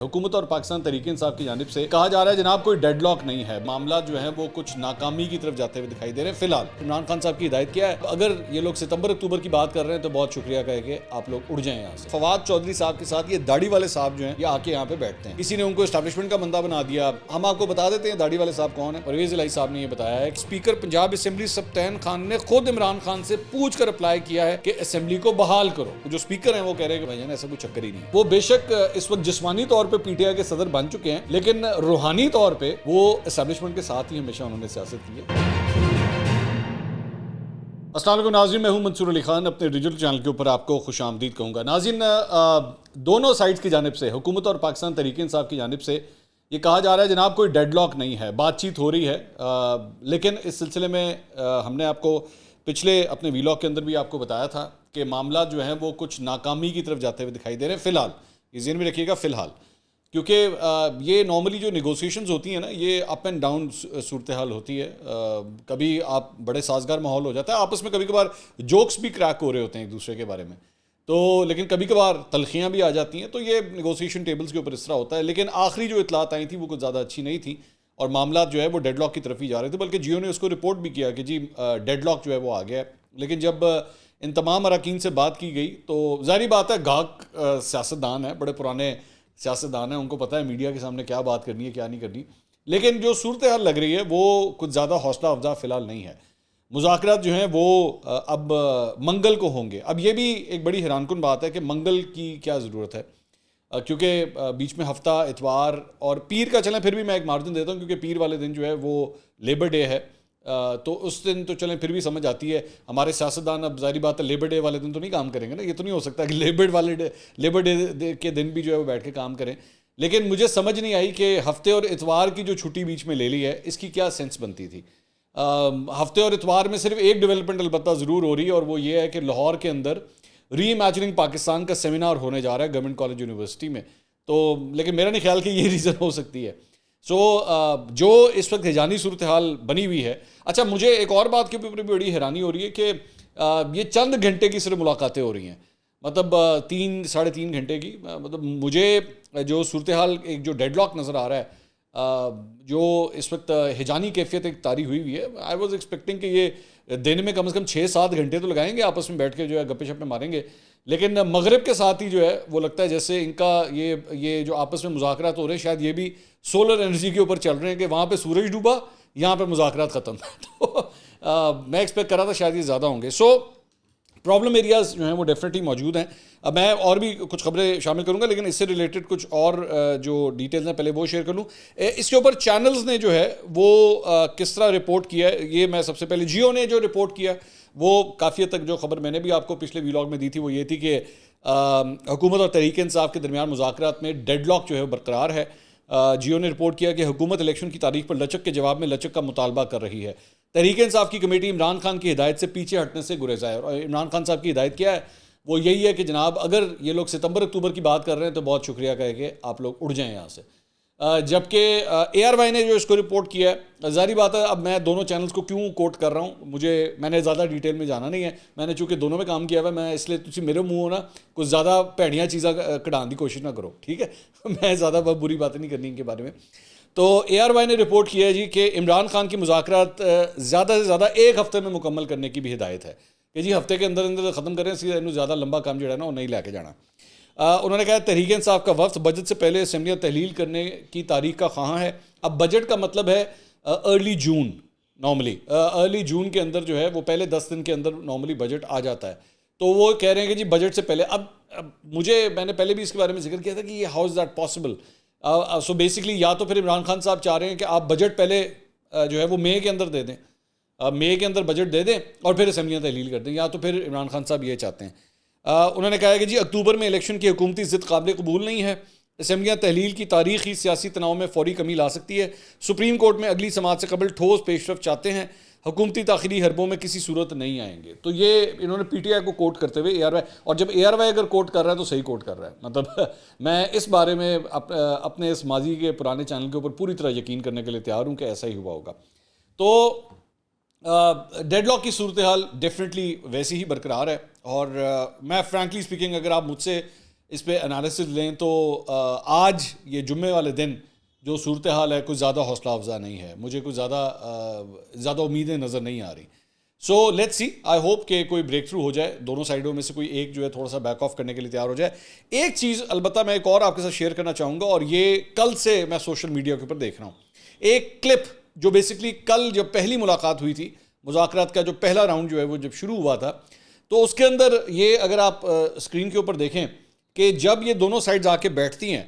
حکومت اور پاکستان تحریک انصاف کی جانب سے کہا جا رہا ہے جناب کوئی ڈیڈ لاک نہیں ہے، معاملات جو ہیں وہ کچھ ناکامی کی طرف جاتے ہوئے دکھائی دے رہے ہیں۔ فی الحال عمران خان صاحب کی ہدایت کیا ہے، اگر یہ لوگ ستمبر اکتوبر کی بات کر رہے ہیں تو بہت شکریہ کہے کہ آپ لوگ اڑ جائیں یہاں سے۔ فواد چودھری صاحب کے ساتھ یہ داڑھی والے صاحب جو ہیں یہ آ کے یہاں پہ بیٹھتے ہیں، کسی نے ان کو اسٹیبلشمنٹ کا بندہ بنا دیا۔ ہم آپ کو بتا دیتے ہیں داڑھی والے صاحب کون ہیں۔ پرویز الہی صاحب نے یہ بتایا ہے کہ اسپیکر پنجاب اسمبلی سبطین خان نے خود عمران خان سے پوچھ کر اپلائی کیا ہے کہ اسمبلی کو بحال کرو۔ جو اسپیکر ہیں وہ کہہ رہے ہیں کہ بھائی ایسا کوئی چکر ہی نہیں۔ وہ بے شک اس وقت جسمانی طور پہ پی ٹی آئی کے صدر بن چکے ہیں، لیکن روحانی طور پہ وہ اسٹیبلشمنٹ کے ساتھ ہی ہمیشہ انہوں نے سیاست کی ہے۔ السلام علیکم ناظرین، میں ہوں منصور علی خان، اپنے ڈیجیٹل چینل کے اوپر آپ کو خوش آمدید کہوں گا۔ ناظرین، دونوں سائڈز کی جانب سے، حکومت اور پاکستان تحریک انصاف کی جانب سے یہ کہا جا رہا ہے جناب کوئی ڈیڈ لاک نہیں ہے، بات چیت ہو رہی ہے، لیکن اس سلسلے میں ہم نے آپ کو پچھلے اپنے ویلاگ کے اندر بھی آپ کو بتایا تھا کہ معاملات جو ہیں وہ کچھ ناکامی کی طرف جاتے ہوئے دکھائی دے رہے ہیں۔ فی الحال یہ ذہن میں رکھیے گا، فی الحال، کیونکہ یہ نارملی جو نیگوسیشنز ہوتی ہیں نا، یہ اپ اینڈ ڈاؤن صورتحال ہوتی ہے۔ کبھی آپ بڑے سازگار ماحول ہو جاتا ہے، آپس میں کبھی کبھار جوکس بھی کریک ہو رہے ہوتے ہیں ایک دوسرے کے بارے میں، تو لیکن کبھی کبھار تلخیاں بھی آ جاتی ہیں، تو یہ نیگوسیشن ٹیبلز کے اوپر اس طرح ہوتا ہے۔ لیکن آخری جو اطلاعات آئی تھیں وہ کچھ زیادہ اچھی نہیں تھیں اور معاملات جو ہے وہ ڈیڈ لاک کی طرف ہی جا رہے تھے، بلکہ جیو نے اس کو رپورٹ بھی کیا کہ جی ڈیڈ لاک جو ہے وہ آ گیا ہے۔ لیکن جب ان تمام اراکین سے بات کی گئی تو ظاہری بات ہے گاہک سیاستدان ہیں، بڑے پرانے سیاستدان ہیں، ان کو پتہ ہے میڈیا کے سامنے کیا بات کرنی ہے کیا نہیں کرنی، لیکن جو صورتحال لگ رہی ہے وہ کچھ زیادہ حوصلہ افزا فی الحال نہیں ہے۔ مذاکرات جو ہیں وہ اب منگل کو ہوں گے۔ اب یہ بھی ایک بڑی حیران کن بات ہے کہ منگل کی کیا ضرورت ہے، کیونکہ بیچ میں ہفتہ اتوار اور پیر کا چلیں پھر بھی میں ایک مارجن دیتا ہوں، کیونکہ پیر والے دن جو ہے وہ لیبر ڈے ہے، تو اس دن تو چلیں پھر بھی سمجھ آتی ہے۔ ہمارے سیاستدان اب ظاہری بات ہے لیبر ڈے والے دن تو نہیں کام کریں گے نا، یہ تو نہیں ہو سکتا کہ لیبر ڈے کے دن بھی جو ہے وہ بیٹھ کے کام کریں۔ لیکن مجھے سمجھ نہیں آئی کہ ہفتے اور اتوار کی جو چھٹی بیچ میں لے لی ہے اس کی کیا سینس بنتی تھی۔ ہفتے اور اتوار میں صرف ایک ڈیولپمنٹ البتہ ضرور ہو رہی ہے، اور وہ یہ ہے کہ لاہور کے اندر ری امیجننگ پاکستان کا سیمینار ہونے جا رہا ہے گورنمنٹ کالج یونیورسٹی میں، تو لیکن میرا نہیں خیال کہ یہ ریزن ہو سکتی ہے۔ جو اس وقت ہیجانی صورتحال بنی ہوئی ہے۔ اچھا، مجھے ایک اور بات کے اوپر بھی بڑی حیرانی ہو رہی ہے کہ یہ چند گھنٹے کی صرف ملاقاتیں ہو رہی ہیں، مطلب 3-3.5 گھنٹے کی۔ مطلب مجھے جو صورتحال ایک جو ڈیڈ لاک نظر آ رہا ہے، جو اس وقت ہیجانی کیفیت ایک طاری ہوئی ہوئی ہے، آئی واز ایکسپیکٹنگ کہ یہ دن میں کم از کم 6-7 گھنٹے تو لگائیں گے، آپس میں بیٹھ کے جو ہے گپے شپے ماریں گے، لیکن مغرب کے ساتھ ہی جو ہے وہ لگتا ہے جیسے ان کا یہ جو آپس میں مذاکرات ہو رہے ہیں شاید یہ بھی سولر انرجی کے اوپر چل رہے ہیں کہ وہاں پہ سورج ڈوبا، یہاں پہ مذاکرات ختم۔ تو میں ایکسپیکٹ کر رہا تھا شاید یہ زیادہ ہوں گے۔ پرابلم ایریاز جو ہیں وہ ڈیفینیٹلی موجود ہیں۔ اب میں اور بھی کچھ خبریں شامل کروں گا، لیکن اس سے ریلیٹڈ کچھ اور جو ڈیٹیلز ہیں پہلے وہ شیئر کر لوں۔ اس کے اوپر چینلز نے جو ہے وہ کس طرح رپورٹ کیا ہے، یہ میں سب سے پہلے جیو نے جو رپورٹ کیا وہ کافی حد تک جو خبر میں نے بھی آپ کو پچھلے ویلاگ میں دی تھی وہ یہ تھی کہ حکومت اور تحریک انصاف کے درمیان مذاکرات میں ڈیڈ لاک جو ہے برقرار ہے۔ جیو نے رپورٹ کیا کہ حکومت الیکشن کی تاریخ پر لچک کے جواب میں لچک کا مطالبہ کر رہی ہے۔ تحریک انصاف کی کمیٹی عمران خان کی ہدایت سے پیچھے ہٹنے سے گریزا ہے، اور عمران خان صاحب کی ہدایت کیا ہے، وہ یہی ہے کہ جناب اگر یہ لوگ ستمبر اکتوبر کی بات کر رہے ہیں تو بہت شکریہ کہے کہ آپ لوگ اڑ جائیں یہاں سے۔ جبکہ اے آر وائی نے جو اس کو رپورٹ کیا ہے، ظاہری بات ہے اب میں دونوں چینلز کو کیوں کوٹ کر رہا ہوں، میں نے زیادہ ڈیٹیل میں جانا نہیں ہے، میں نے چونکہ دونوں میں کام کیا ہوا ہے، میں اس لیے تسی میرے منہ ہونا کچھ زیادہ پیڑیاں چیزاں کਢਾਉਣ دی کوشش نہ کرو، ٹھیک ہے، میں زیادہ بری باتیں نہیں کرنی ان کے بارے میں۔ تو اے آر وائی نے رپورٹ کیا ہے جی کہ عمران خان کی مذاکرات زیادہ سے زیادہ ایک ہفتے میں مکمل کرنے کی بھی ہدایت ہے کہ جی ہفتے کے اندر اندر ختم کریں، زیادہ لمبا کام جو ہے نا وہ نہیں لے کے جانا۔ انہوں نے کہا تحریک انصاف کا وفد بجٹ سے پہلے اسمبلیاں تحلیل کرنے کی تاریخ کا خواہاں ہے۔ اب بجٹ کا مطلب ہے ارلی جون، نارملی ارلی جون کے اندر جو ہے وہ پہلے 10 دن کے اندر نارملی بجٹ آ جاتا ہے، تو وہ کہہ رہے ہیں کہ جی بجٹ سے پہلے۔ اب میں نے پہلے بھی اس کے بارے میں ذکر کیا تھا کہ یہ how is that possible. So basically یا تو پھر عمران خان صاحب چاہ رہے ہیں کہ آپ بجٹ پہلے جو ہے وہ مئی کے اندر دے دیں، مئی کے اندر بجٹ دے دیں اور پھر اسمبلیاں تحلیل کر دیں، یا تو پھر عمران خان صاحب یہ چاہتے ہیں۔ انہوں نے کہا کہ جی اکتوبر میں الیکشن کی حکومتی ضد قابل قبول نہیں ہے، اسمبلیاں تحلیل کی تاریخ ہی سیاسی تناؤ میں فوری کمی لا سکتی ہے، سپریم کورٹ میں اگلی سماعت سے قبل ٹھوس پیش رفت چاہتے ہیں، حکومتی تاخیری حربوں میں کسی صورت نہیں آئیں گے۔ تو یہ انہوں نے پی ٹی آئی کو کوٹ کرتے ہوئے اے آر وائی، اور جب اے آر وائی اگر کوٹ کر رہا ہے تو صحیح کوٹ کر رہا ہے، مطلب میں اس بارے میں اپنے اس ماضی کے پرانے چینل کے اوپر پوری طرح یقین کرنے کے لیے تیار ہوں کہ ایسا ہی ہوا ہوگا۔ تو ڈیڈ لاک کی صورتحال ڈیفینیٹلی ویسی ہی برقرار ہے، اور میں فرینکلی اسپیکنگ اگر آپ مجھ سے اس پہ انالیسز لیں تو آج یہ جمعے والے دن جو صورتحال ہے کچھ زیادہ حوصلہ افزا نہیں ہے. مجھے کچھ زیادہ امیدیں نظر نہیں آ رہی. So let's see, I hope کہ کوئی بریک تھرو ہو جائے, دونوں سائڈوں میں سے کوئی ایک جو ہے تھوڑا سا بیک آف کرنے کے لیے تیار ہو جائے. ایک چیز البتہ میں ایک اور آپ کے ساتھ شیئر کرنا چاہوں گا, اور یہ کل سے میں سوشل میڈیا کے اوپر دیکھ رہا ہوں. ایک کلپ جو بیسکلی کل جب پہلی ملاقات ہوئی تھی, مذاکرات کا جو پہلا راؤنڈ جو ہے وہ جب شروع ہوا تھا, تو اس کے اندر یہ اگر آپ اسکرین کے اوپر دیکھیں کہ جب یہ دونوں سائڈز آ کے بیٹھتی ہیں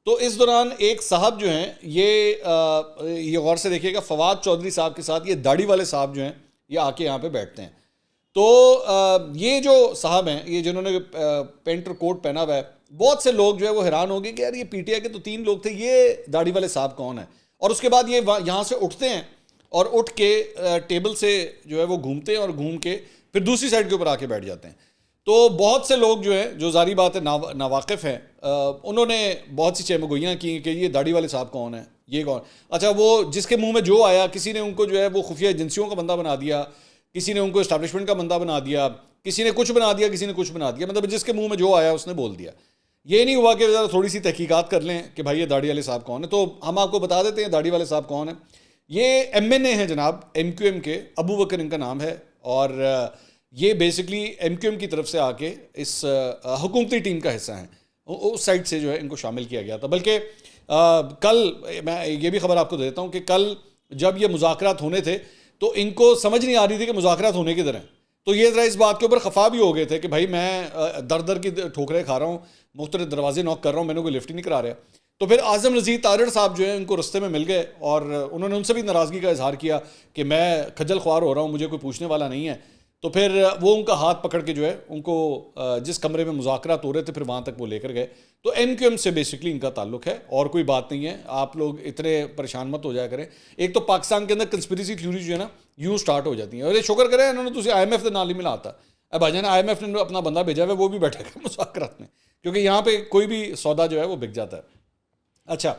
تو اس دوران ایک صاحب جو ہیں یہ غور سے دیکھیے گا, فواد چودھری صاحب کے ساتھ یہ داڑھی والے صاحب جو ہیں یہ آ کے یہاں پہ بیٹھتے ہیں. تو یہ جو صاحب ہیں, یہ جنہوں نے پینٹ اور کوٹ پہنا ہوا ہے, بہت سے لوگ جو ہے وہ حیران ہو گئے کہ یار یہ پی ٹی آئی کے تو 3 لوگ تھے, یہ داڑھی والے صاحب کون ہیں. اور اس کے بعد یہ یہاں سے اٹھتے ہیں اور اٹھ کے ٹیبل سے جو ہے وہ گھومتے ہیں اور گھوم کے پھر دوسری سائڈ کے اوپر آ کے بیٹھ جاتے ہیں. تو بہت سے لوگ جو ہیں جو ظاہری بات ہے ناواقف ہیں, انہوں نے بہت سی چہمگوئیاں کی کہ یہ داڑھی والے صاحب کون ہیں, یہ کون. اچھا, وہ جس کے منہ میں جو آیا, کسی نے ان کو جو ہے وہ خفیہ ایجنسیوں کا بندہ بنا دیا, کسی نے ان کو اسٹیبلشمنٹ کا بندہ بنا دیا, کسی نے کچھ بنا دیا, کسی نے کچھ بنا دیا, مطلب جس کے منہ میں جو آیا اس نے بول دیا. یہ نہیں ہوا کہ تھوڑی سی تحقیقات کر لیں کہ بھائی یہ داڑھی والے صاحب کون ہیں. تو ہم آپ کو بتا دیتے ہیں داڑھی والے صاحب کون ہیں. یہ ایم این اے ہیں جناب, ایم کیو ایم کے, ابو بکر ان کا نام ہے, اور یہ بیسکلی ایم کیو ایم کی طرف سے آ کے اس حکومتی ٹیم کا حصہ ہیں. اس سائڈ سے جو ہے ان کو شامل کیا گیا تھا. بلکہ کل میں یہ بھی خبر آپ کو دیتا ہوں کہ کل جب یہ مذاکرات ہونے تھے تو ان کو سمجھ نہیں آ رہی تھی کہ مذاکرات ہونے کی طرح. تو یہ ذرا اس بات کے اوپر خفا بھی ہو گئے تھے کہ بھائی میں در کی ٹھوکریں کھا رہا ہوں, مختلف دروازے نوک کر رہا ہوں, میں نے کوئی لفٹ ہی نہیں کرا رہا. تو پھر اعظم رضی تارڑ صاحب جو ہیں ان کو رستے میں مل گئے اور انہوں نے ان سے بھی ناراضگی کا اظہار کیا کہ میں کھجل خوار ہو رہا ہوں, مجھے کوئی پوچھنے والا نہیں ہے. تو پھر وہ ان کا ہاتھ پکڑ کے جو ہے ان کو جس کمرے میں مذاکرات ہو رہے تھے پھر وہاں تک وہ لے کر گئے. تو ایم کیو ایم سے بیسکلی ان کا تعلق ہے, اور کوئی بات نہیں ہے. آپ لوگ اتنے پریشان مت ہو جایا کریں. ایک تو پاکستان کے اندر کنسپریسی تھیوری جو ہے نا یوں سٹارٹ ہو جاتی ہیں, اور یہ شکر کریں انہوں نے تجھے آئی ایم ایف کے نال نہیں ملا آتا. اب بھائی جان آئی ایم ایف نے اپنا بندہ بھیجا ہوا ہے, وہ بھی بیٹھا ہے مذاکرات میں, کیونکہ یہاں پہ کوئی بھی سودا جو ہے وہ بک جاتا ہے. اچھا,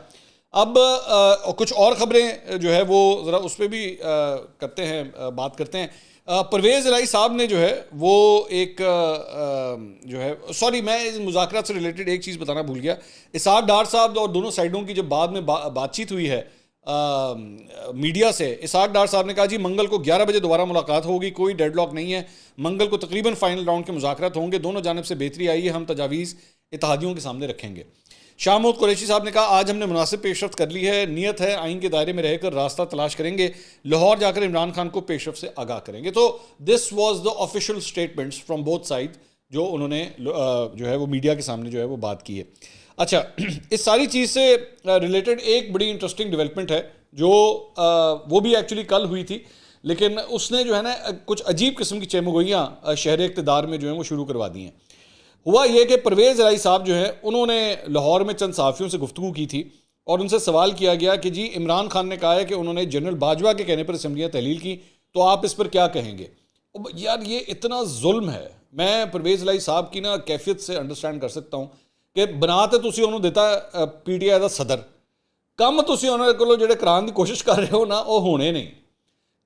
اب کچھ اور خبریں جو ہے وہ ذرا اس پہ بھی کرتے ہیں, بات کرتے ہیں. پرویز الہی صاحب نے جو ہے وہ ایک جو ہے سوری میں اس مذاکرات سے ریلیٹڈ ایک چیز بتانا بھول گیا. اسحاق ڈار صاحب اور دونوں سائڈوں کی جب بعد میں بات چیت ہوئی ہے میڈیا سے, اسحاق ڈار صاحب نے کہا جی منگل کو 11 بجے دوبارہ ملاقات ہوگی, کوئی ڈیڈ لاک نہیں ہے, منگل کو تقریباً فائنل راؤنڈ کے مذاکرات ہوں گے, دونوں جانب سے بہتری آئی ہے, ہم تجاویز اتحادیوں کے سامنے رکھیں گے. شاہ محمود قریشی صاحب نے کہا آج ہم نے مناسب پیش رفت کر لی ہے, نیت ہے آئین کے دائرے میں رہ کر راستہ تلاش کریں گے, لاہور جا کر عمران خان کو پیش رفت سے آگاہ کریں گے. تو this was the official statements from both side جو انہوں نے جو ہے وہ میڈیا کے سامنے جو ہے وہ بات کی ہے. اچھا, اس ساری چیز سے ریلیٹڈ ایک بڑی انٹرسٹنگ ڈیولپمنٹ ہے جو وہ بھی ایکچولی کل ہوئی تھی, لیکن اس نے جو ہے نا کچھ عجیب قسم کی چہمگوئیاں شہر اقتدار میں جو ہیں وہ شروع کروا دی ہیں. ہوا یہ کہ پرویز الہی صاحب جو ہے انہوں نے لاہور میں چند صحافیوں سے گفتگو کی تھی اور ان سے سوال کیا گیا کہ جی عمران خان نے کہا ہے کہ انہوں نے جنرل باجوہ کے کہنے پر اسمبلیاں تحلیل کی, تو آپ اس پر کیا کہیں گے. یار یہ اتنا ظلم ہے. میں پرویز الہی صاحب کی نا کیفیت سے انڈرسٹینڈ کر سکتا ہوں کہ بناتے تسی انہوں دیتا پی ٹی آئی دا صدر, کم تسی انہوں کو جڑے کران دی کوشش کر رہے ہو نا وہ ہونے نہیں,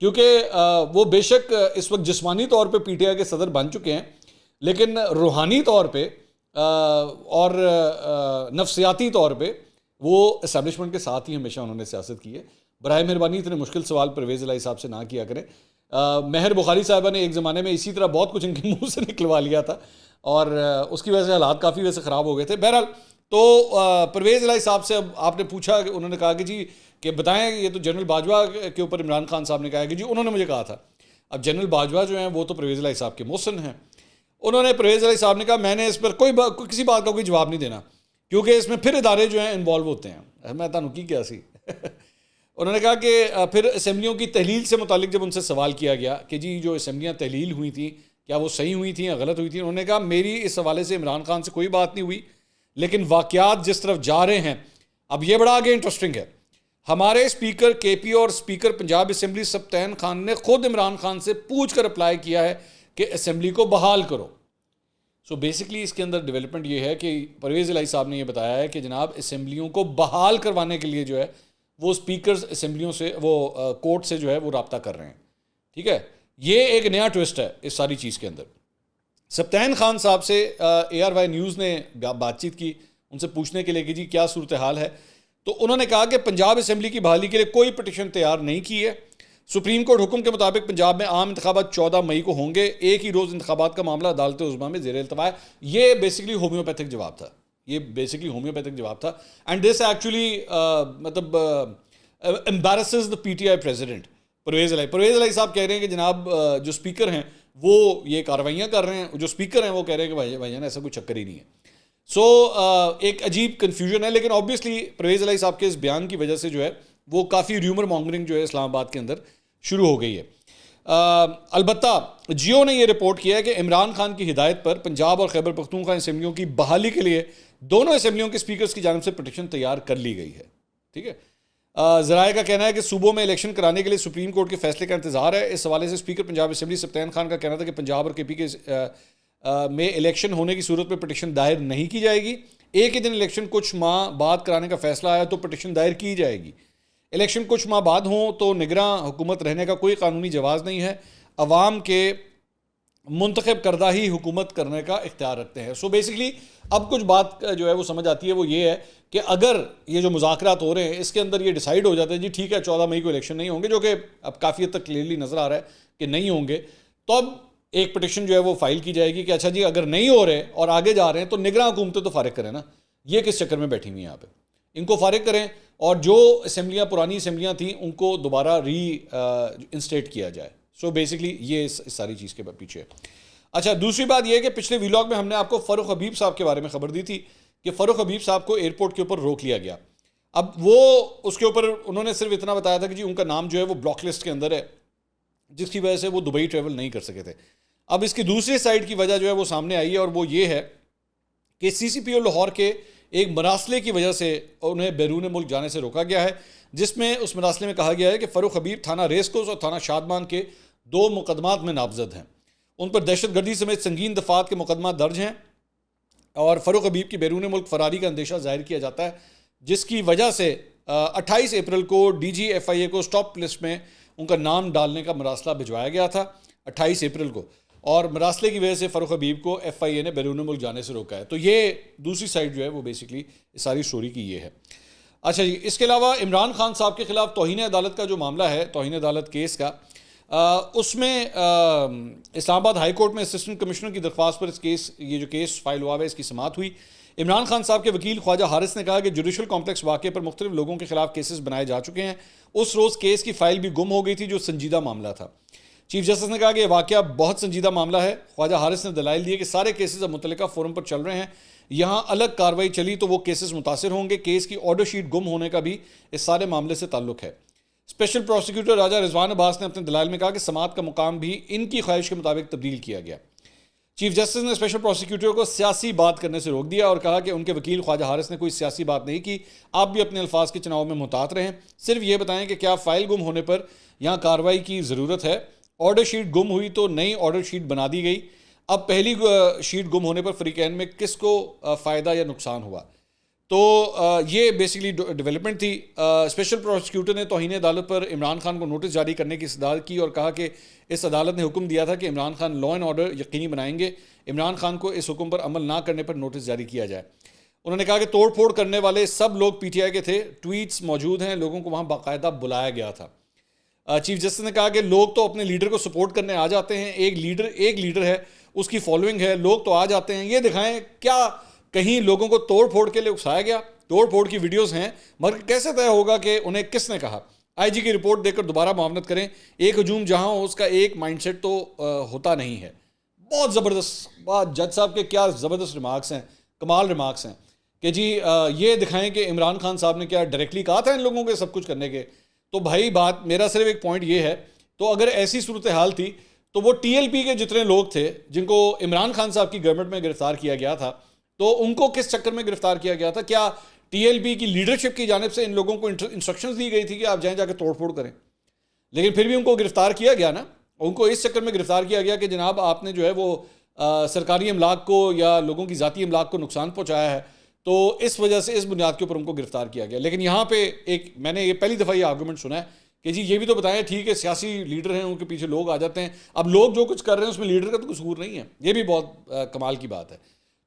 کیونکہ وہ بے شک اس وقت جسمانی طور پہ پی ٹی آئی کے صدر بن چکے ہیں, لیکن روحانی طور پہ اور نفسیاتی طور پہ وہ اسٹیبلشمنٹ کے ساتھ ہی ہمیشہ انہوں نے سیاست کی ہے. برائے مہربانی اتنے مشکل سوال پرویز الہی صاحب سے نہ کیا کریں. مہر بخاری صاحبہ نے ایک زمانے میں اسی طرح بہت کچھ ان کے منہ سے نکلوا لیا تھا اور اس کی وجہ سے حالات کافی ویسے خراب ہو گئے تھے. بہرحال تو پرویز الہی صاحب سے اب آپ نے پوچھا کہ انہوں نے کہا کہ جی کہ بتائیں یہ تو جنرل باجوہ کے اوپر عمران خان صاحب نے کہا کہ جی انہوں نے مجھے کہا تھا. اب جنرل باجوہ جو ہیں وہ تو پرویز الہی صاحب کے محسن ہیں. انہوں نے پرویز الہی صاحب نے کہا میں نے اس پر کسی بات کا کوئی جواب نہیں دینا کیونکہ اس میں پھر ادارے جو ہیں انوالو ہوتے ہیں. میں تانوں کی کیا سی انہوں نے کہا کہ پھر اسمبلیوں کی تحلیل سے متعلق جب ان سے سوال کیا گیا کہ جی جو اسمبلیاں تحلیل ہوئی تھیں کیا وہ صحیح ہوئی تھیں یا غلط ہوئی تھیں, انہوں نے کہا میری اس حوالے سے عمران خان سے کوئی بات نہیں ہوئی, لیکن واقعات جس طرف جا رہے ہیں اب یہ بڑا آگے انٹرسٹنگ ہے. ہمارے اسپیکر کے پی اور اسپیکر پنجاب اسمبلی سبطین خان نے خود عمران خان سے پوچھ کر اپلائی کیا ہے کہ اسمبلی کو بحال کرو. سو بیسکلی اس کے اندر ڈیولپمنٹ یہ ہے کہ پرویز الہی صاحب نے یہ بتایا ہے کہ جناب اسمبلیوں کو بحال کروانے کے لیے جو ہے وہ اسپیکرز اسمبلیوں سے وہ کورٹ سے جو ہے وہ رابطہ کر رہے ہیں. ٹھیک ہے, یہ ایک نیا ٹوسٹ ہے اس ساری چیز کے اندر. سبطین خان صاحب سے ARY نیوز نے بات چیت کی ان سے پوچھنے کے لیے کہ جی کیا صورتحال ہے، تو انہوں نے کہا کہ پنجاب اسمبلی کی بحالی کے لیے کوئی پٹیشن تیار نہیں کی ہے. سپریم کورٹ حکم کے مطابق پنجاب میں عام انتخابات 14 مئی کو ہوں گے. ایک ہی روز انتخابات کا معاملہ عدالت عظمیٰ میں زیر التوا ہے. یہ بیسکلی ہومیوپیتھک جواب تھا. اینڈ دس ایکچولی مطلب embarrasses the PTI president Pervaiz Elahi sahab کہہ رہے ہیں کہ جناب جو اسپیکر ہیں وہ یہ کارروائیاں کر رہے ہیں، جو اسپیکر ہیں وہ کہہ رہے ہیں کہ بھائی ایسا کوئی چکر ہی نہیں ہے. سو ایک عجیب کنفیوژن ہے، لیکن آبویسلی پرویز الہی صاحب کے اس بیان کی وجہ سے جو ہے وہ کافی ریومر مانگرنگ جو ہے اسلام آباد کے اندر شروع ہو گئی ہے. البتہ جیو نے یہ رپورٹ کیا ہے کہ عمران خان کی ہدایت پر پنجاب اور خیبر پختونخوا اسمبلیوں کی بحالی کے لیے دونوں اسمبلیوں کے اسپیکرز کی جانب سے پٹیشن تیار کر لی گئی ہے. ٹھیک ہے، ذرائع کا کہنا ہے کہ صوبوں میں الیکشن کرانے کے لیے سپریم کورٹ کے فیصلے کا انتظار ہے. اس حوالے سے اسپیکر پنجاب اسمبلی سبطین خان کا کہنا تھا کہ پنجاب اور KP کے میں الیکشن ہونے کی صورت میں پٹیشن دائر نہیں کی جائے گی. ایک ہی دن الیکشن کچھ ماہ بعد کرانے کا فیصلہ آیا تو پٹیشن دائر کی جائے گی. الیکشن کچھ ماہ بعد ہوں تو نگراں حکومت رہنے کا کوئی قانونی جواز نہیں ہے. عوام کے منتخب کردہ ہی حکومت کرنے کا اختیار رکھتے ہیں. سو بیسکلی اب کچھ بات جو ہے وہ سمجھ آتی ہے، وہ یہ ہے کہ اگر یہ جو مذاکرات ہو رہے ہیں اس کے اندر یہ ڈیسائیڈ ہو جاتا ہے جی ٹھیک ہے 14 مئی کو الیکشن نہیں ہوں گے، جو کہ اب کافی حد تک کلیئرلی نظر آ رہا ہے کہ نہیں ہوں گے، تو اب ایک پٹیشن جو ہے وہ فائل کی جائے گی کہ اچھا جی اگر نہیں ہو رہے اور آگے جا رہے ہیں تو نگراں حکومتیں تو فارغ کریں نا، یہ کس چکر میں بیٹھی ہوئی ہیں یہاں پہ، ان کو فارغ کریں اور جو اسمبلیاں پرانی اسمبلیاں تھیں ان کو دوبارہ انسٹیٹ کیا جائے. سو بیسکلی یہ اس ساری چیز کے پیچھے ہے. اچھا، دوسری بات یہ ہے کہ پچھلے ویلاگ میں ہم نے آپ کو فاروق حبیب صاحب کے بارے میں خبر دی تھی کہ فاروق حبیب صاحب کو ایئرپورٹ کے اوپر روک لیا گیا. اب وہ اس کے اوپر انہوں نے صرف اتنا بتایا تھا کہ جی ان کا نام جو ہے وہ بلاک لسٹ کے اندر ہے، جس کی وجہ سے وہ دبئی ٹریول نہیں کر سکے تھے. اب اس کی دوسری سائڈ کی وجہ جو ہے وہ سامنے آئی ہے اور وہ یہ ہے کہ CCPO لاہور کے ایک مراسلے کی وجہ سے انہیں بیرون ملک جانے سے روکا گیا ہے، جس میں اس مراسلے میں کہا گیا ہے کہ فاروق حبیب تھانہ ریس کورس اور تھانہ شادمان کے 2 مقدمات میں نامزد ہیں. ان پر دہشت گردی سمیت سنگین دفعات کے مقدمات درج ہیں اور فاروق حبیب کی بیرون ملک فراری کا اندیشہ ظاہر کیا جاتا ہے، جس کی وجہ سے 28 اپریل کو DG FIA کو سٹاپ لسٹ میں ان کا نام ڈالنے کا مراسلہ بھجوایا گیا تھا 28 اپریل کو، اور مراسلے کی وجہ سے فاروق حبیب کو FIA نے بیرون ملک جانے سے روکا ہے. تو یہ دوسری سائڈ جو ہے وہ بیسکلی ساری سٹوری کی یہ ہے. اچھا جی، اس کے علاوہ عمران خان صاحب کے خلاف توہین عدالت کا جو معاملہ ہے، توہین عدالت کیس کا، اس میں اسلام آباد ہائی کورٹ میں اسسٹنٹ کمشنر کی درخواست پر یہ جو کیس فائل ہوا ہے اس کی سماعت ہوئی. عمران خان صاحب کے وکیل خواجہ حارث نے کہا کہ جوڈیشل کمپلیکس واقعے پر مختلف لوگوں کے خلاف کیسز بنائے جا چکے ہیں. اس روز کیس کی فائل بھی گم ہو گئی تھی جو سنجیدہ معاملہ تھا. چیف جسٹس نے کہا کہ یہ واقعہ بہت سنجیدہ معاملہ ہے. خواجہ حارث نے دلائل دیے کہ سارے کیسز اب متعلقہ فورم پر چل رہے ہیں، یہاں الگ کارروائی چلی تو وہ کیسز متاثر ہوں گے. کیس کی آرڈر شیٹ گم ہونے کا بھی اس سارے معاملے سے تعلق ہے. اسپیشل پروسیکیوٹر راجہ رضوان عباس نے اپنے دلائل میں کہا کہ سماعت کا مقام بھی ان کی خواہش کے مطابق تبدیل کیا گیا. چیف جسٹس نے اسپیشل پروسیکیوٹر کو سیاسی بات کرنے سے روک دیا اور کہا کہ ان کے وکیل خواجہ حارث نے کوئی سیاسی بات نہیں کی، آپ بھی اپنے الفاظ کے چناؤ میں محتاط رہیں، صرف یہ بتائیں کہ کیا فائل گم ہونے پر یہاں کارروائی کی ضرورت ہے. آرڈر شیٹ گم ہوئی تو نئی آرڈر شیٹ بنا دی گئی. اب پہلی شیٹ گم ہونے پر فریقین میں کس کو فائدہ یا نقصان ہوا؟ تو یہ بیسکلی ڈیولپمنٹ تھی. اسپیشل پروسیکیوٹر نے توہین عدالت پر عمران خان کو نوٹس جاری کرنے کی استدعا کی اور کہا کہ اس عدالت نے حکم دیا تھا کہ Imran Khan law and order یقینی بنائیں گے، عمران خان کو اس حکم پر عمل نہ کرنے پر نوٹس جاری کیا جائے. انہوں نے کہا کہ توڑ پھوڑ کرنے والے سب لوگ PTI کے تھے، ٹویٹس موجود ہیں، لوگوں کو وہاں باقاعدہ بلایا گیا تھا. چیف جسٹس نے کہا کہ لوگ تو اپنے لیڈر کو سپورٹ کرنے آ جاتے ہیں، ایک لیڈر ہے، اس کی فالوئنگ ہے، لوگ تو آ جاتے ہیں، یہ دکھائیں کیا کہیں لوگوں کو توڑ پھوڑ کے لیے اکسایا گیا؟ توڑ پھوڑ کی ویڈیوز ہیں، مگر کیسے طے ہوگا کہ انہیں کس نے کہا؟ IG کی رپورٹ دے کر دوبارہ معاونت کریں. ایک ہجوم جہاں ہو اس کا ایک مائنڈ سیٹ تو ہوتا نہیں ہے. بہت زبردست بات جج صاحب کے، کیا زبردست ریمارکس ہیں، کمال ریمارکس ہیں کہ جی یہ دکھائیں کہ عمران خان صاحب نے کیا ڈائریکٹلی کہا تھا ان لوگوں کے سب کچھ کرنے کے. تو بھائی بات میرا صرف ایک پوائنٹ یہ ہے، تو اگر ایسی صورتحال تھی تو وہ TLP کے جتنے لوگ تھے جن کو عمران خان صاحب کی گورنمنٹ میں گرفتار کیا گیا تھا، تو ان کو کس چکر میں گرفتار کیا گیا تھا؟ کیا TLP کی لیڈرشپ کی جانب سے ان لوگوں کو انسٹرکشنز دی گئی تھی کہ آپ جائیں جا کے توڑ پھوڑ کریں؟ لیکن پھر بھی ان کو گرفتار کیا گیا نا. ان کو اس چکر میں گرفتار کیا گیا کہ جناب آپ نے جو ہے وہ سرکاری املاک کو یا لوگوں کی ذاتی املاک کو نقصان پہنچایا ہے، تو اس وجہ سے اس بنیاد کے اوپر ان کو گرفتار کیا گیا. لیکن یہاں پہ میں نے یہ پہلی دفعہ یہ آرگومنٹ سنا ہے کہ جی یہ بھی تو بتائیں، ٹھیک ہے سیاسی لیڈر ہیں ان کے پیچھے لوگ آ جاتے ہیں، اب لوگ جو کچھ کر رہے ہیں اس میں لیڈر کا تو قصور نہیں ہے، یہ بھی بہت کمال کی بات ہے۔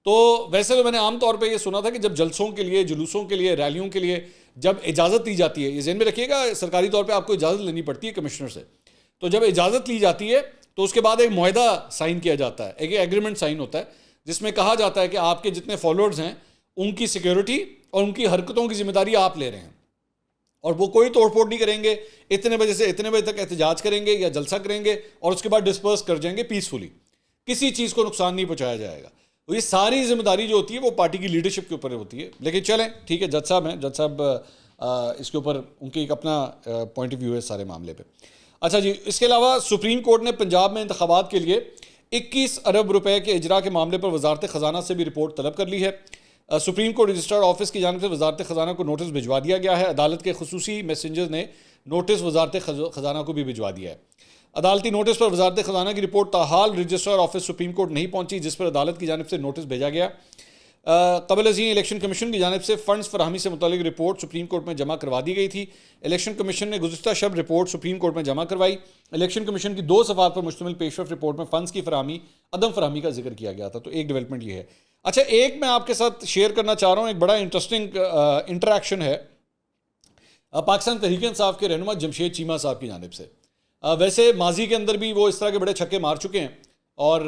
تو ویسے تو میں نے عام طور پہ یہ سنا تھا کہ جب جلسوں کے لیے، جلوسوں کے لیے، ریلیوں کے لیے جب اجازت دی جاتی ہے، یہ ذہن میں رکھیے گا سرکاری طور پہ آپ کو اجازت لینی پڑتی ہے کمشنر سے، تو جب اجازت لی جاتی ہے تو اس کے بعد ایک معاہدہ سائن کیا جاتا ہے، ایک ایگریمنٹ سائن ہوتا ہے جس میں کہا جاتا ہے کہ آپ کے جتنے فالوورز ہیں ان کی سیکیورٹی اور ان کی حرکتوں کی ذمہ داری آپ لے رہے ہیں، اور وہ کوئی توڑ پھوڑ نہیں کریں گے، اتنے بجے سے اتنے بجے تک احتجاج کریں گے یا جلسہ کریں گے اور اس کے بعد ڈسپرس کر جائیں گے پیسفلی، کسی چیز کو نقصان نہیں پہنچایا جائے گا۔ تو یہ ساری ذمہ داری جو ہوتی ہے وہ پارٹی کی لیڈرشپ کے اوپر ہوتی ہے۔ لیکن چلیں ٹھیک ہے، جج صاحب ہیں، جج صاحب اس کے اوپر ان کی ایک اپنا پوائنٹ آف ویو ہے سارے معاملے پہ۔ اچھا جی، اس کے علاوہ سپریم کورٹ نے پنجاب میں انتخابات کے لیے 21 ارب روپے کے اجرا کے معاملے پر وزارت خزانہ سے بھی رپورٹ طلب کر لی ہے۔ سپریم کورٹ رجسٹرار آفس کی جانب سے وزارت خزانہ کو نوٹس بھجوا دیا گیا ہے۔ عدالت کے خصوصی میسنجر نے نوٹس وزارت خزانہ کو بھی بھجوا دیا ہے۔ عدالتی نوٹس پر وزارت خزانہ کی رپورٹ تاحال رجسٹرار آفس سپریم کورٹ نہیں پہنچی، جس پر عدالت کی جانب سے نوٹس بھیجا گیا۔ قبل ازیں الیکشن کمیشن کی جانب سے فنڈز فراہمی سے متعلق رپورٹ سپریم کورٹ میں جمع کروا دی گئی تھی۔ الیکشن کمیشن نے گزشتہ شب رپورٹ سپریم کورٹ میں جمع کروائی۔ الیکشن کمیشن کی 2 صفحات پر مشتمل پیش رفت رپورٹ میں فنڈز کی فراہمی، عدم فراہمی کا ذکر کیا گیا تھا۔ تو ایک ڈیولپمنٹ یہ ہے۔ اچھا، ایک میں آپ کے ساتھ شیئر کرنا چاہ رہا ہوں، ایک بڑا انٹرسٹنگ انٹریکشن ہے پاکستان تحریک انصاف کے رہنما جمشید چیمہ صاحب کی جانب سے۔ ویسے ماضی کے اندر بھی وہ اس طرح کے بڑے چھکے مار چکے ہیں، اور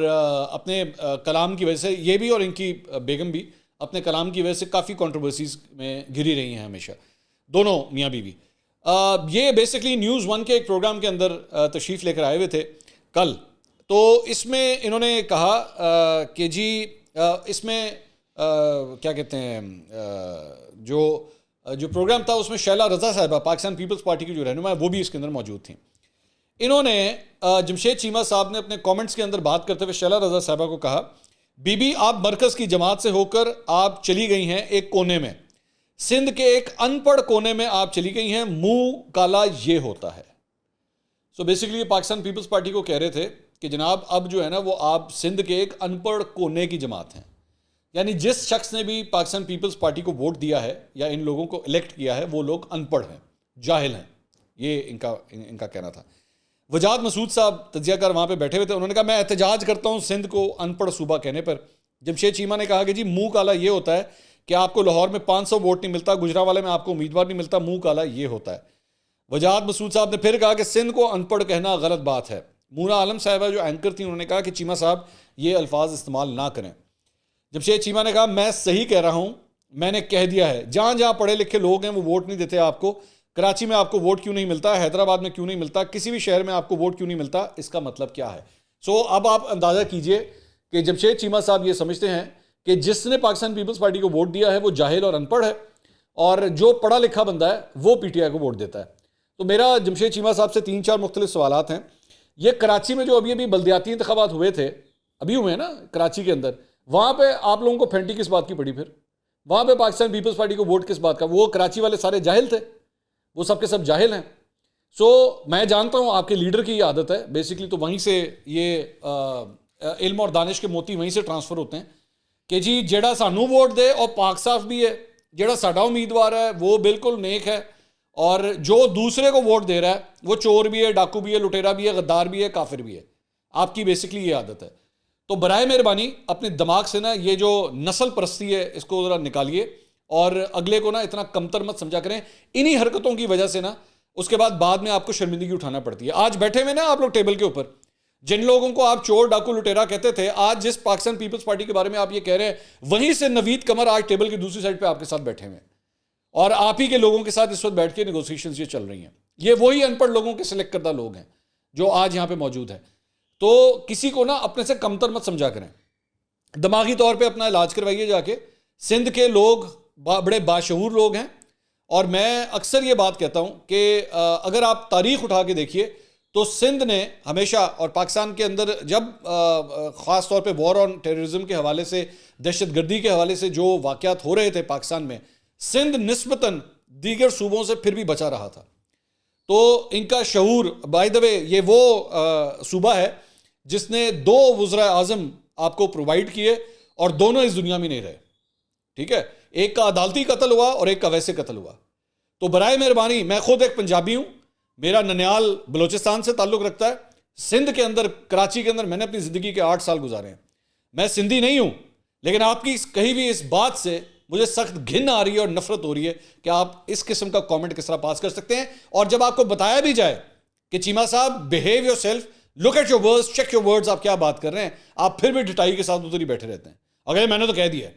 اپنے کلام کی وجہ سے یہ بھی اور ان کی بیگم بھی اپنے کلام کی وجہ سے کافی کنٹروورسیز میں گھری رہی ہیں ہمیشہ، دونوں میاں بیوی۔ یہ بیسکلی نیوز 1 کے ایک پروگرام کے اندر تشریف لے کر آئے ہوئے تھے کل، تو اس میں انہوں نے کہا کہ جی اس میں کیا کہتے ہیں، جو پروگرام تھا اس میں شیلا رضا صاحبہ پاکستان پیپلز پارٹی کی جو رہنما ہے وہ بھی اس کے اندر موجود تھیں۔ انہوں نے جمشید چیمہ صاحب نے اپنے کامنٹس کے اندر بات کرتے ہوئے شیلا رضا صاحبہ کو کہا، بی بی آپ مرکز کی جماعت سے ہو کر آپ چلی گئی ہیں ایک کونے میں، سندھ کے ایک ان پڑھ کونے میں آپ چلی گئی ہیں، منہ کالا یہ ہوتا ہے۔ سو بیسکلی پاکستان پیپلز پارٹی کو کہہ رہے تھے کہ جناب اب جو ہے نا وہ آپ سندھ کے ایک ان پڑھ کونے کی جماعت ہیں، یعنی جس شخص نے بھی پاکستان پیپلز پارٹی کو ووٹ دیا ہے یا ان لوگوں کو الیکٹ کیا ہے وہ لوگ ان پڑھ ہیں، جاہل ہیں، یہ ان کا کہنا تھا۔ وجاد مسعود صاحب تجزیہ کار وہاں پہ بیٹھے ہوئے تھے، انہوں نے کہا میں احتجاج کرتا ہوں سندھ کو ان پڑھ صوبہ کہنے پر۔ جمشید چیمہ نے کہا کہ جی منہ کالا یہ ہوتا ہے کہ آپ کو لاہور میں 500 ووٹ نہیں ملتا، گجرانوالے میں آپ کو امیدوار نہیں ملتا، منہ کالا یہ ہوتا ہے۔ وجاد مسعود صاحب نے پھر کہا کہ سندھ کو ان پڑھ کہنا غلط بات ہے۔ مونا عالم صاحبہ جو اینکر تھیں انہوں نے کہا کہ چیمہ صاحب یہ الفاظ استعمال نہ کریں۔ جمشید چیمہ نے کہا میں صحیح کہہ رہا ہوں، میں نے کہہ دیا ہے، جہاں جہاں پڑھے لکھے لوگ ہیں وہ ووٹ نہیں دیتے آپ کو، کراچی میں آپ کو ووٹ کیوں نہیں ملتا، حیدرآباد میں کیوں نہیں ملتا، کسی بھی شہر میں آپ کو ووٹ کیوں نہیں ملتا، اس کا مطلب کیا ہے؟ سو اب آپ اندازہ کیجئے کہ جمشید چیمہ صاحب یہ سمجھتے ہیں کہ جس نے پاکستان پیپلز پارٹی کو ووٹ دیا ہے وہ جاہل اور ان پڑھ ہے، اور جو پڑھا لکھا بندہ ہے وہ پی ٹی آئی کو ووٹ دیتا ہے۔ تو میرا جمشید چیمہ صاحب سے 3-4 مختلف سوالات ہیں۔ یہ کراچی میں جو ابھی بلدیاتی انتخابات ہوئے تھے، ابھی ہوئے ہیں نا کراچی کے اندر، وہاں پہ آپ لوگوں کو پھینٹی کس بات کی پڑی؟ پھر وہاں پہ پاکستان پیپلز پارٹی کو ووٹ کس بات کا؟ وہ کراچی والے سارے جاہل تھے، وہ سب کے سب جاہل ہیں۔ سو میں جانتا ہوں آپ کے لیڈر کی یہ عادت ہے بیسکلی، تو وہیں سے یہ علم اور دانش کے موتی وہیں سے ٹرانسفر ہوتے ہیں کہ جی جیڑا سانو ووٹ دے اور پاک صاف بھی ہے، جیڑا ساڈا امیدوار ہے وہ بالکل نیک ہے، اور جو دوسرے کو ووٹ دے رہا ہے وہ چور بھی ہے، ڈاکو بھی ہے، لٹیرا بھی ہے، غدار بھی ہے، کافر بھی ہے۔ آپ کی بیسکلی یہ عادت ہے۔ تو برائے مہربانی اپنے دماغ سے نا یہ جو نسل پرستی ہے اس کو ذرا نکالیے، اور اگلے کو نا اتنا کمتر مت سمجھا کریں۔ انہی حرکتوں کی وجہ سے نا اس کے بعد میں آپ کو شرمندگی اٹھانا پڑتی ہے۔ آج بیٹھے ہوئے نا آپ لوگ ٹیبل کے اوپر، جن لوگوں کو آپ چور ڈاکو لٹیرا کہتے تھے، آج جس پاکستان پیپلز پارٹی کے بارے میں آپ یہ کہہ رہے ہیں، وہیں سے نوید قمر آج ٹیبل کی دوسری سائڈ پہ آپ کے ساتھ بیٹھے ہوئے ہیں، اور آپ ہی کے لوگوں کے ساتھ اس وقت بیٹھ کے نیگوسیشنز یہ چل رہی ہیں۔ یہ وہی ان پڑھ لوگوں کے سلیکٹ کردہ لوگ ہیں جو آج یہاں پہ موجود ہیں۔ تو کسی کو نا اپنے سے کمتر مت سمجھا کریں، دماغی طور پہ اپنا علاج کروائیے جا کے۔ سندھ کے لوگ بڑے باشعور لوگ ہیں، اور میں اکثر یہ بات کہتا ہوں کہ اگر آپ تاریخ اٹھا کے دیکھیے تو سندھ نے ہمیشہ، اور پاکستان کے اندر جب خاص طور پہ وار آن ٹیررزم کے حوالے سے، دہشت گردی کے حوالے سے جو واقعات ہو رہے تھے پاکستان میں، سندھ نسبتاً دیگر صوبوں سے پھر بھی بچا رہا تھا۔ تو ان کا شعور، بائی دا وے یہ وہ صوبہ ہے جس نے 2 وزراء اعظم آپ کو پرووائڈ کیے، اور دونوں اس دنیا میں نہیں رہے، ٹھیک ہے؟ ایک کا عدالتی قتل ہوا اور ایک کا ویسے قتل ہوا۔ تو برائے مہربانی، میں خود ایک پنجابی ہوں، میرا ننیال بلوچستان سے تعلق رکھتا ہے, سندھ کے اندر, کراچی کے اندر میں نے اپنی زندگی کے 8 سال گزارے ہیں. میں سندھی نہیں ہوں, لیکن آپ کی کہیں بھی اس بات سے مجھے سخت گھن آ رہی ہے اور نفرت ہو رہی ہے کہ آپ اس قسم کا کامنٹ کس طرح پاس کر سکتے ہیں. اور جب آپ کو بتایا بھی جائے کہ Cheema sahab behave yourself, look at your words, check your words, آپ کیا بات کر رہے ہیں, آپ پھر بھی ڈٹائی کے ساتھ ادھر ہی بیٹھے رہتے ہیں. اگر میں نے تو کہہ دیا ہے,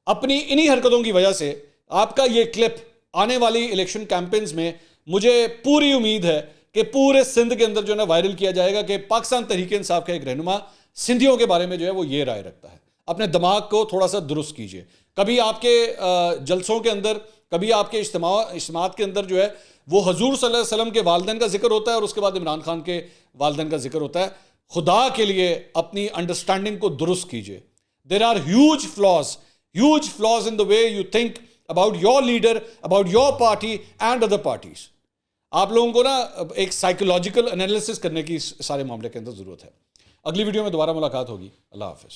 اپنی انہی حرکتوں کی وجہ سے آپ کا یہ کلپ آنے والی الیکشن کیمپینز میں مجھے پوری امید ہے کہ پورے سندھ کے اندر جو ہے نا وائرل کیا جائے گا کہ پاکستان تحریک انصاف کا ایک رہنما سندھیوں کے بارے میں جو ہے وہ یہ رائے رکھتا ہے. اپنے دماغ کو تھوڑا سا درست کیجئے. کبھی آپ کے جلسوں کے اندر, کبھی آپ کے اجتماعات کے اندر جو ہے وہ حضور صلی اللہ علیہ وسلم کے والدین کا ذکر ہوتا ہے اور اس کے بعد عمران خان کے والدین کا ذکر ہوتا ہے. خدا کے لیے اپنی انڈرسٹینڈنگ کو درست کیجئے. There are huge flaws in the way you think about your leader, about your party and other parties. آپ لوگوں کو نا ایک سائیکولوجیکل انالیسس کرنے کی سارے معاملے کے اندر ضرورت ہے. اگلی ویڈیو میں دوبارہ ملاقات ہوگی. اللہ حافظ.